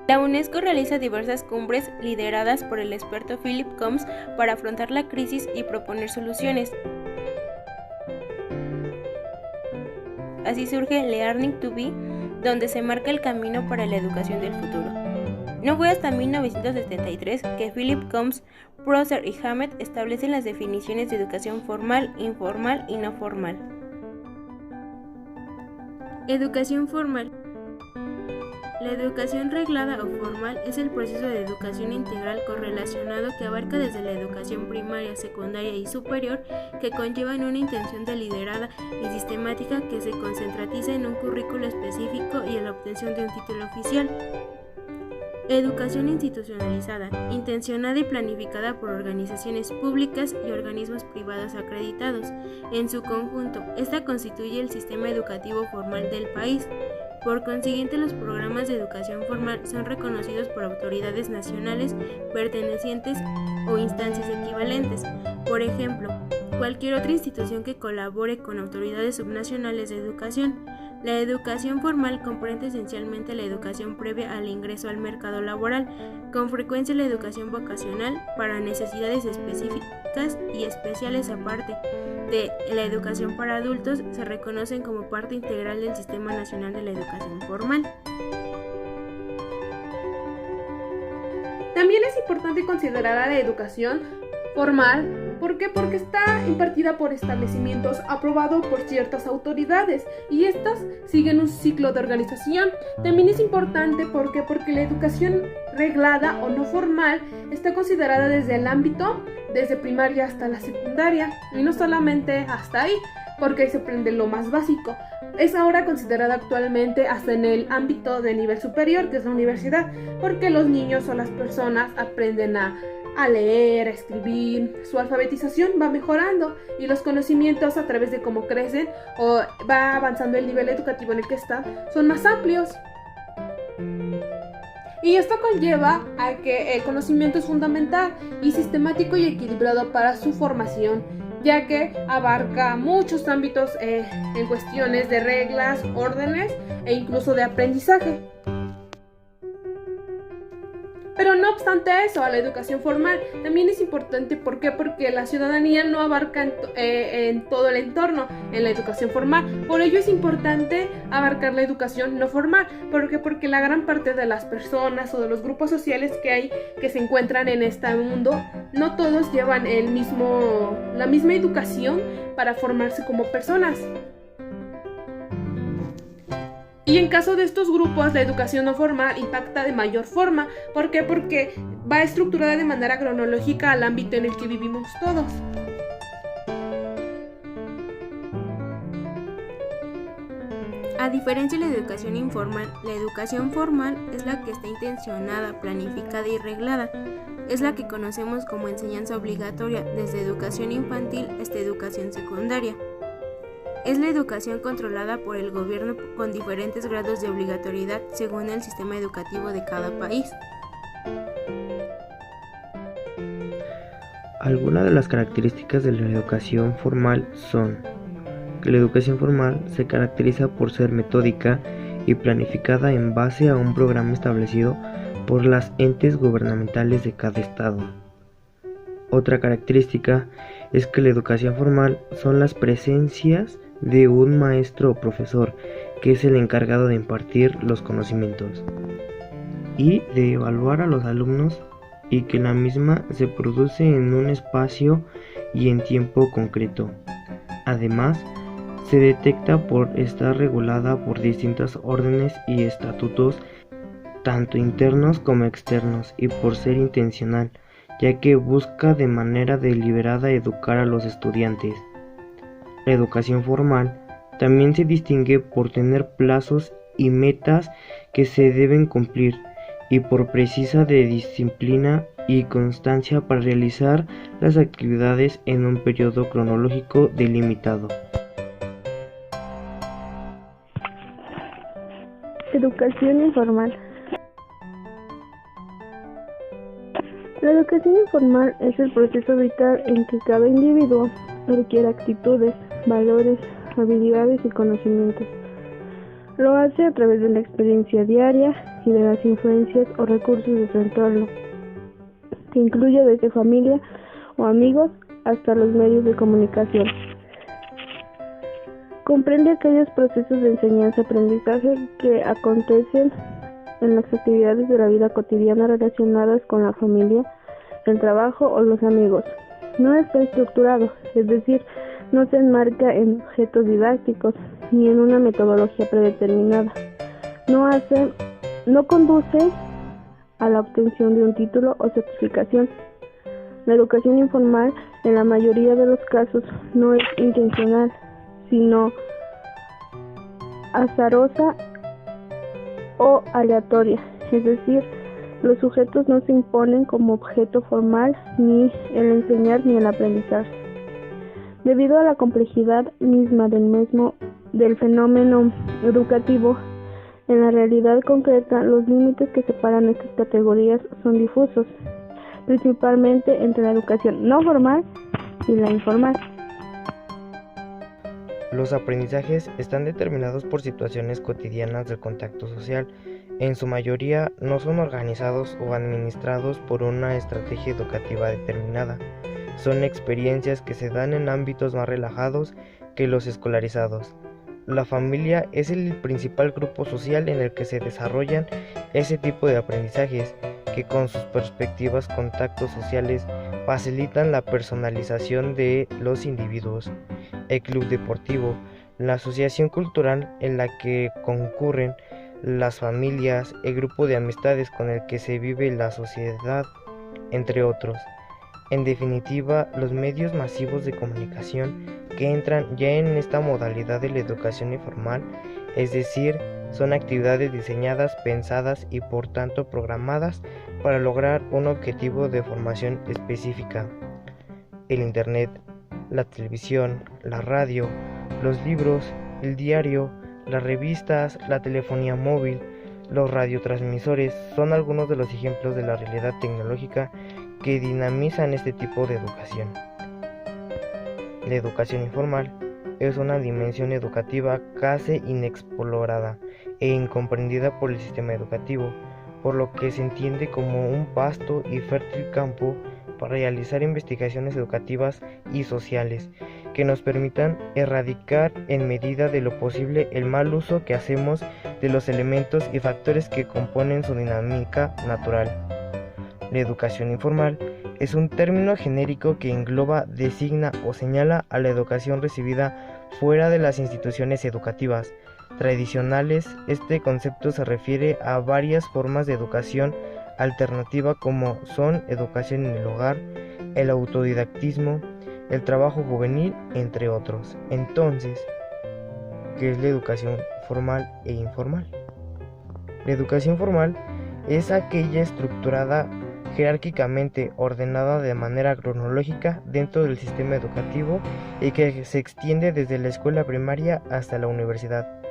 La UNESCO realiza diversas cumbres lideradas por el experto Philip Combs para afrontar la crisis y proponer soluciones. Así surge Learning to Be, donde se marca el camino para la educación del futuro. No fue hasta 1973 que Philip Combs, Prosser y Hammett establecen las definiciones de educación formal, informal y no formal. Educación formal. La educación reglada o formal es el proceso de educación integral correlacionado que abarca desde la educación primaria, secundaria y superior, que conllevan una intención deliberada y sistemática que se concentratiza en un currículo específico y en la obtención de un título oficial. Educación institucionalizada, intencionada y planificada por organizaciones públicas y organismos privados acreditados. En su conjunto, esta constituye el sistema educativo formal del país. Por consiguiente, los programas de educación formal son reconocidos por autoridades nacionales pertenecientes o instancias equivalentes. Por ejemplo, cualquier otra institución que colabore con autoridades subnacionales de educación. La educación formal comprende esencialmente la educación previa al ingreso al mercado laboral, con frecuencia la educación vocacional para necesidades específicas y especiales aparte de la educación para adultos, se reconocen como parte integral del Sistema Nacional de la Educación Formal. También es importante considerar a la educación formal. ¿Por qué? Porque está impartida por establecimientos aprobados por ciertas autoridades y estas siguen un ciclo de organización. También es importante porque la educación reglada o no formal está considerada desde el ámbito, desde primaria hasta la secundaria, y no solamente hasta ahí, porque ahí se aprende lo más básico. Es ahora considerada actualmente hasta en el ámbito de nivel superior, que es la universidad, porque los niños o las personas aprenden a leer, a escribir, su alfabetización va mejorando y los conocimientos a través de cómo crecen o va avanzando el nivel educativo en el que están son más amplios. Y esto conlleva a que el conocimiento es fundamental y sistemático y equilibrado para su formación, ya que abarca muchos ámbitos en cuestiones de reglas, órdenes e incluso de aprendizaje. Pero no obstante eso, a la educación formal también es importante. ¿Por qué? Porque la ciudadanía no abarca en todo el entorno en la educación formal. Por ello es importante abarcar la educación no formal. ¿Por qué? Porque la gran parte de las personas o de los grupos sociales que hay que se encuentran en este mundo, no todos llevan la misma educación para formarse como personas. Y en caso de estos grupos, la educación no formal impacta de mayor forma. ¿Por qué? Porque va estructurada de manera cronológica al ámbito en el que vivimos todos. A diferencia de la educación informal, la educación formal es la que está intencionada, planificada y reglada. Es la que conocemos como enseñanza obligatoria, desde educación infantil hasta educación secundaria. Es la educación controlada por el gobierno con diferentes grados de obligatoriedad según el sistema educativo de cada país. Algunas de las características de la educación formal son que la educación formal se caracteriza por ser metódica y planificada en base a un programa establecido por las entes gubernamentales de cada estado. Otra característica es que la educación formal son las presencias de un maestro o profesor que es el encargado de impartir los conocimientos y de evaluar a los alumnos, y que la misma se produce en un espacio y en tiempo concreto. Además, se detecta por estar regulada por distintas órdenes y estatutos, tanto internos como externos, y por ser intencional, ya que busca de manera deliberada educar a los estudiantes. La educación formal también se distingue por tener plazos y metas que se deben cumplir y por precisa de disciplina y constancia para realizar las actividades en un periodo cronológico delimitado. Educación informal. La educación informal es el proceso vital en que cada individuo requiere actitudes, valores, habilidades y conocimientos. Lo hace a través de la experiencia diaria y de las influencias o recursos de su entorno, que incluye desde familia o amigos hasta los medios de comunicación. Comprende aquellos procesos de enseñanza-aprendizaje que acontecen en las actividades de la vida cotidiana relacionadas con la familia, el trabajo o los amigos. No está estructurado, es decir, no se enmarca en objetos didácticos ni en una metodología predeterminada. No conduce a la obtención de un título o certificación. La educación informal, en la mayoría de los casos, no es intencional, sino azarosa o aleatoria, es decir, los sujetos no se imponen como objeto formal ni el enseñar ni el aprendizaje. Debido a la complejidad misma del fenómeno educativo, en la realidad concreta, los límites que separan estas categorías son difusos, principalmente entre la educación no formal y la informal. Los aprendizajes están determinados por situaciones cotidianas del contacto social. En su mayoría no son organizados o administrados por una estrategia educativa determinada. Son experiencias que se dan en ámbitos más relajados que los escolarizados. La familia es el principal grupo social en el que se desarrollan ese tipo de aprendizajes, que con sus perspectivas contactos sociales facilitan la personalización de los individuos. El club deportivo, la asociación cultural en la que concurren las familias, el grupo de amistades con el que se vive la sociedad, entre otros. En definitiva, los medios masivos de comunicación que entran ya en esta modalidad de la educación informal, es decir, son actividades diseñadas, pensadas y por tanto programadas para lograr un objetivo de formación específica. El Internet, la televisión, la radio, los libros, el diario, las revistas, la telefonía móvil, los radiotransmisores son algunos de los ejemplos de la realidad tecnológica que dinamizan este tipo de educación. La educación informal es una dimensión educativa casi inexplorada e incomprendida por el sistema educativo, por lo que se entiende como un vasto y fértil campo para realizar investigaciones educativas y sociales que nos permitan erradicar en medida de lo posible el mal uso que hacemos de los elementos y factores que componen su dinámica natural. La educación informal es un término genérico que engloba, designa o señala a la educación recibida fuera de las instituciones educativas tradicionales. Este concepto se refiere a varias formas de educación alternativa como son educación en el hogar, el autodidactismo, el trabajo juvenil, entre otros. Entonces, ¿qué es la educación formal e informal? La educación formal es aquella estructurada jerárquicamente, ordenada de manera cronológica dentro del sistema educativo y que se extiende desde la escuela primaria hasta la universidad,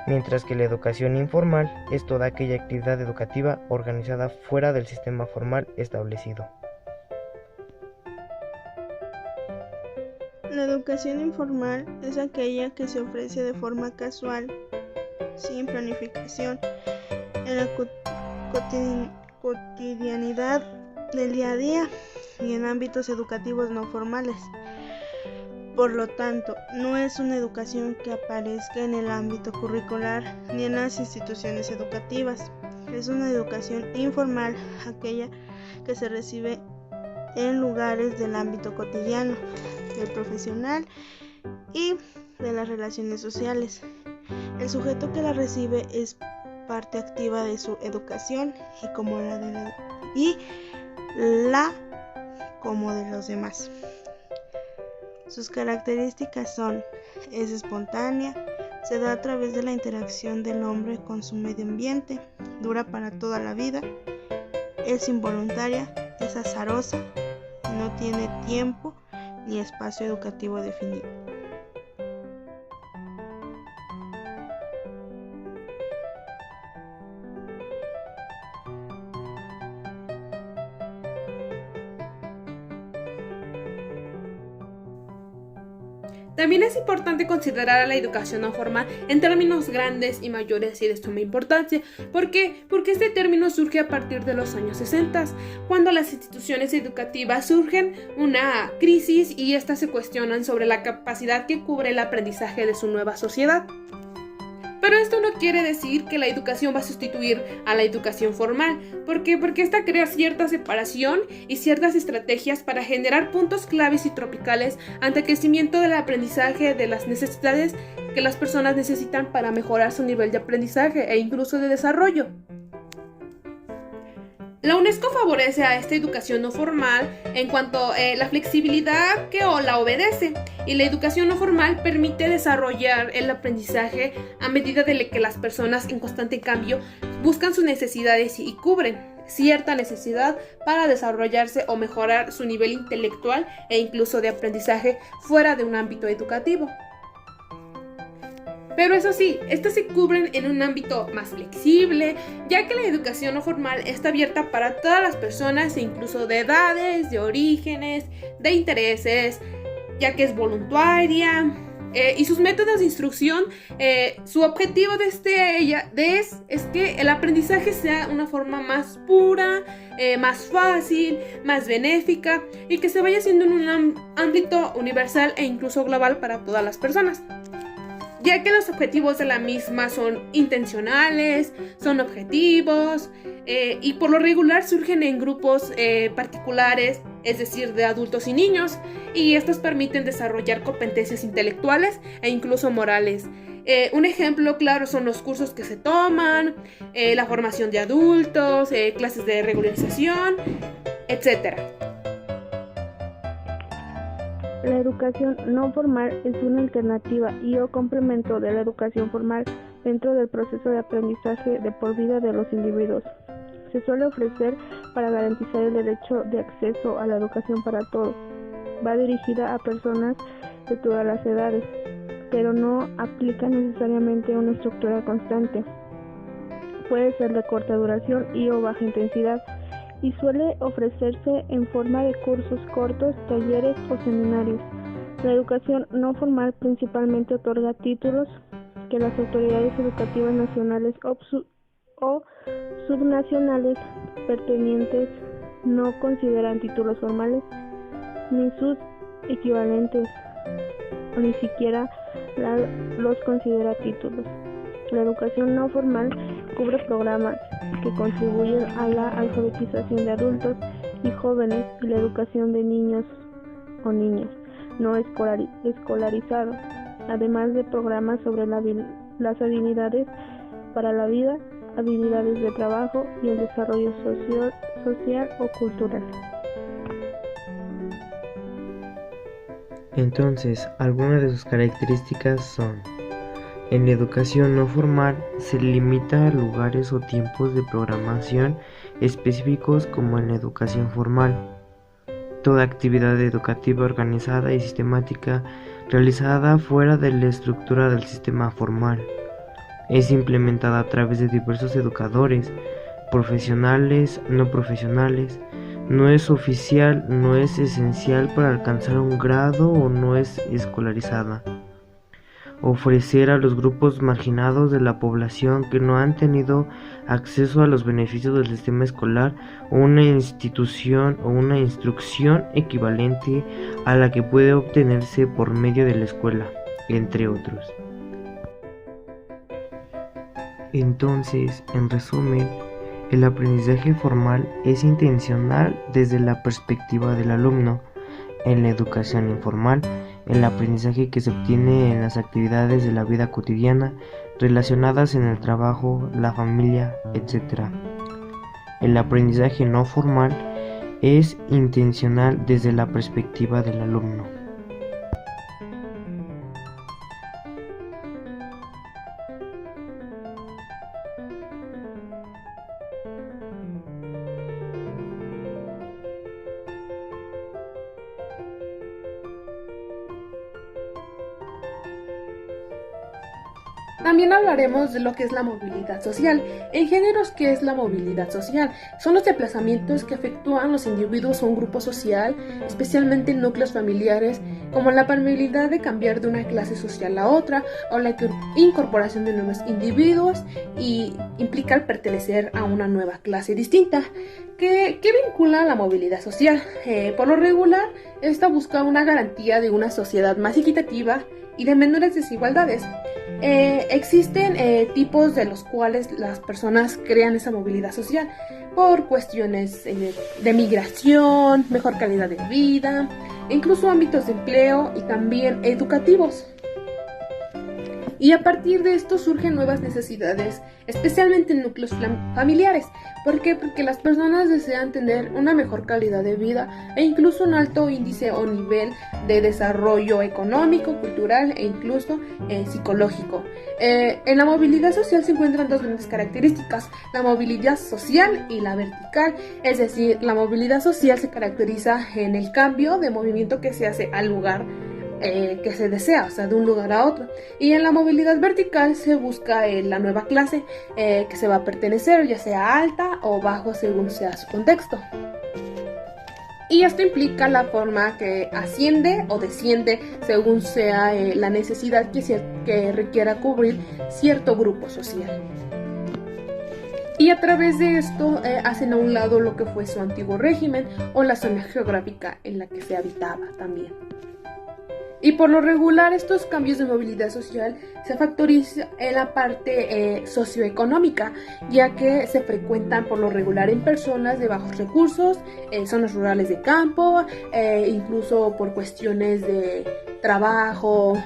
mientras que la educación informal es toda aquella actividad educativa organizada fuera del sistema formal establecido. La educación informal es aquella que se ofrece de forma casual, sin planificación, en la cotidianidad del día a día y en ámbitos educativos no formales. Por lo tanto, no es una educación que aparezca en el ámbito curricular ni en las instituciones educativas. Es una educación informal, aquella que se recibe en lugares del ámbito cotidiano, del profesional y de las relaciones sociales. El sujeto que la recibe es parte activa de su educación y como de los demás. Sus características son: es espontánea, se da a través de la interacción del hombre con su medio ambiente, dura para toda la vida, es involuntaria, es azarosa y no tiene tiempo ni espacio educativo definido. También es importante considerar a la educación no formal en términos grandes y mayores y de suma importancia. ¿Por qué? Porque este término surge a partir de los años 60, cuando las instituciones educativas surgen una crisis y estas se cuestionan sobre la capacidad que cubre el aprendizaje de su nueva sociedad. Pero esto no quiere decir que la educación va a sustituir a la educación formal. ¿Por qué? Porque esta crea cierta separación y ciertas estrategias para generar puntos claves y tropicales ante el crecimiento del aprendizaje, de las necesidades que las personas necesitan para mejorar su nivel de aprendizaje e incluso de desarrollo. La UNESCO favorece a esta educación no formal en cuanto a la flexibilidad que la obedece, y la educación no formal permite desarrollar el aprendizaje a medida de que las personas en constante cambio buscan sus necesidades y cubren cierta necesidad para desarrollarse o mejorar su nivel intelectual e incluso de aprendizaje fuera de un ámbito educativo. Pero eso sí, estas se cubren en un ámbito más flexible, ya que la educación no formal está abierta para todas las personas e incluso de edades, de orígenes, de intereses, ya que es voluntaria. Y sus métodos de instrucción, su objetivo es que el aprendizaje sea una forma más pura, más fácil, más benéfica y que se vaya haciendo en un ámbito universal e incluso global para todas las personas, ya que los objetivos de la misma son intencionales, son objetivos y por lo regular surgen en grupos particulares, es decir, de adultos y niños, y estos permiten desarrollar competencias intelectuales e incluso morales. Un ejemplo claro son los cursos que se toman, la formación de adultos, clases de regularización, etc. La educación no formal es una alternativa y o complemento de la educación formal dentro del proceso de aprendizaje de por vida de los individuos. Se suele ofrecer para garantizar el derecho de acceso a la educación para todos. Va dirigida a personas de todas las edades, pero no aplica necesariamente una estructura constante. Puede ser de corta duración y o baja intensidad, y suele ofrecerse en forma de cursos cortos, talleres o seminarios. La educación no formal principalmente otorga títulos que las autoridades educativas nacionales o subnacionales pertinentes no consideran títulos formales, ni sus equivalentes, o ni siquiera los considera títulos. La educación no formal cubre programas que contribuyen a la alfabetización de adultos y jóvenes y la educación de niños o niñas no escolarizados, además de programas sobre las habilidades para la vida, habilidades de trabajo y el desarrollo social o cultural. Entonces, algunas de sus características son: en la educación no formal se limita a lugares o tiempos de programación específicos como en la educación formal. Toda actividad educativa organizada y sistemática realizada fuera de la estructura del sistema formal es implementada a través de diversos educadores, profesionales, no profesionales. No es oficial, no es esencial para alcanzar un grado o no es escolarizada. Ofrecer a los grupos marginados de la población que no han tenido acceso a los beneficios del sistema escolar una institución o una instrucción equivalente a la que puede obtenerse por medio de la escuela, entre otros. Entonces, en resumen, el aprendizaje formal es intencional desde la perspectiva del alumno. En la educación informal, el aprendizaje que se obtiene en las actividades de la vida cotidiana relacionadas en el trabajo, la familia, etc. El aprendizaje no formal es intencional desde la perspectiva del alumno. También hablaremos de lo que es la movilidad social. En géneros, ¿qué es la movilidad social? Son los desplazamientos que efectúan los individuos o un grupo social, especialmente en núcleos familiares, como la posibilidad de cambiar de una clase social a otra o la incorporación de nuevos individuos y implica el pertenecer a una nueva clase distinta. ¿Qué vincula la movilidad social? Por lo regular, esta busca una garantía de una sociedad más equitativa y de menores desigualdades. Existen tipos de los cuales las personas crean esa movilidad social por cuestiones de migración, mejor calidad de vida, e incluso ámbitos de empleo y también educativos. Y a partir de esto surgen nuevas necesidades, especialmente en núcleos familiares. ¿Por qué? Porque las personas desean tener una mejor calidad de vida e incluso un alto índice o nivel de desarrollo económico, cultural e incluso psicológico. En la movilidad social se encuentran dos grandes características: la movilidad social y la vertical. Es decir, la movilidad social se caracteriza en el cambio de movimiento que se hace al lugar que se desea, o sea, de un lugar a otro. Y en la movilidad vertical se busca la nueva clase que se va a pertenecer, ya sea alta o bajo según sea su contexto. Y esto implica la forma que asciende o desciende según sea la necesidad que requiera cubrir cierto grupo social. Y a través de esto hacen a un lado lo que fue su antiguo régimen o la zona geográfica en la que se habitaba también. Y por lo regular estos cambios de movilidad social se factorizan en la parte socioeconómica, ya que se frecuentan por lo regular en personas de bajos recursos, zonas rurales de campo, incluso por cuestiones de trabajo,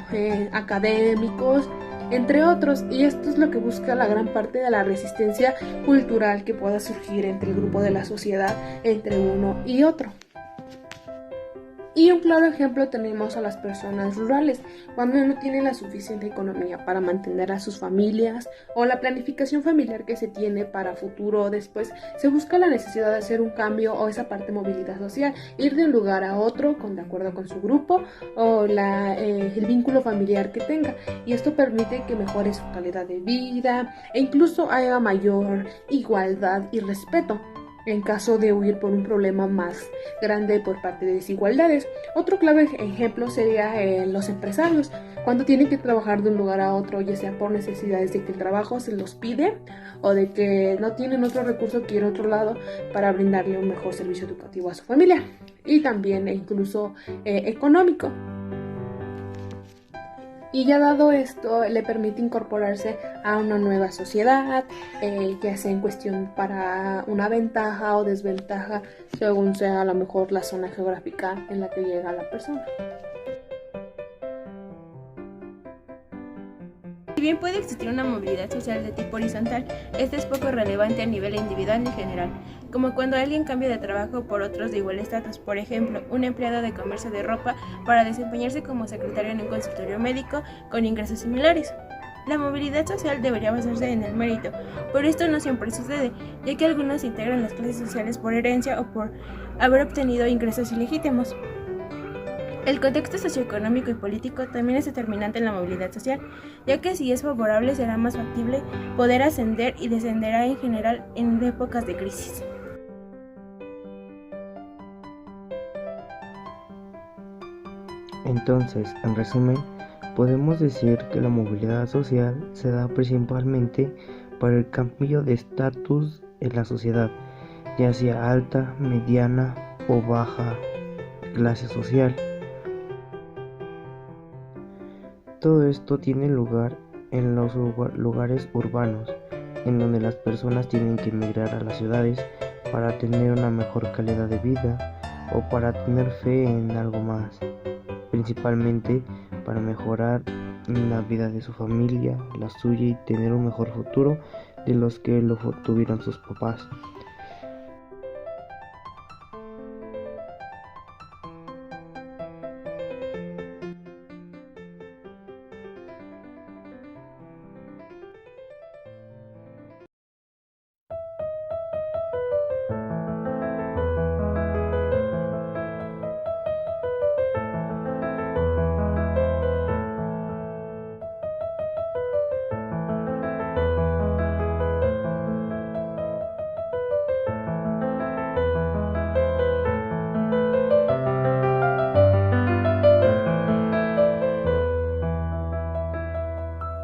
académicos, entre otros. Y esto es lo que busca la gran parte de la resistencia cultural que pueda surgir entre el grupo de la sociedad, entre uno y otro. Y un claro ejemplo tenemos a las personas rurales, cuando no tienen la suficiente economía para mantener a sus familias o la planificación familiar que se tiene para futuro o después, se busca la necesidad de hacer un cambio o esa parte de movilidad social, ir de un lugar a otro de acuerdo con su grupo o el vínculo familiar que tenga, y esto permite que mejore su calidad de vida e incluso haya mayor igualdad y respeto en caso de huir por un problema más grande por parte de desigualdades. Otro clave ejemplo sería los empresarios, cuando tienen que trabajar de un lugar a otro, ya sea por necesidades de que el trabajo se los pide o de que no tienen otro recurso que ir a otro lado para brindarle un mejor servicio educativo a su familia, y también incluso económico. Y ya dado esto, le permite incorporarse a una nueva sociedad, ya sea en cuestión para una ventaja o desventaja, según sea a lo mejor la zona geográfica en la que llega la persona. Si bien puede existir una movilidad social de tipo horizontal, esta es poco relevante a nivel individual y general, como cuando alguien cambia de trabajo por otros de igual estatus. Por ejemplo, un empleado de comercio de ropa para desempeñarse como secretario en un consultorio médico con ingresos similares. La movilidad social debería basarse en el mérito, pero esto no siempre sucede, ya que algunos integran las clases sociales por herencia o por haber obtenido ingresos ilegítimos. El contexto socioeconómico y político también es determinante en la movilidad social, ya que si es favorable será más factible poder ascender y descenderá en general en épocas de crisis. Entonces, en resumen, podemos decir que la movilidad social se da principalmente para el cambio de estatus en la sociedad, ya sea alta, mediana o baja clase social. Todo esto tiene lugar en los lugares urbanos, en donde las personas tienen que emigrar a las ciudades para tener una mejor calidad de vida o para tener fe en algo más, principalmente para mejorar la vida de su familia, la suya, y tener un mejor futuro de los que lo tuvieron sus papás.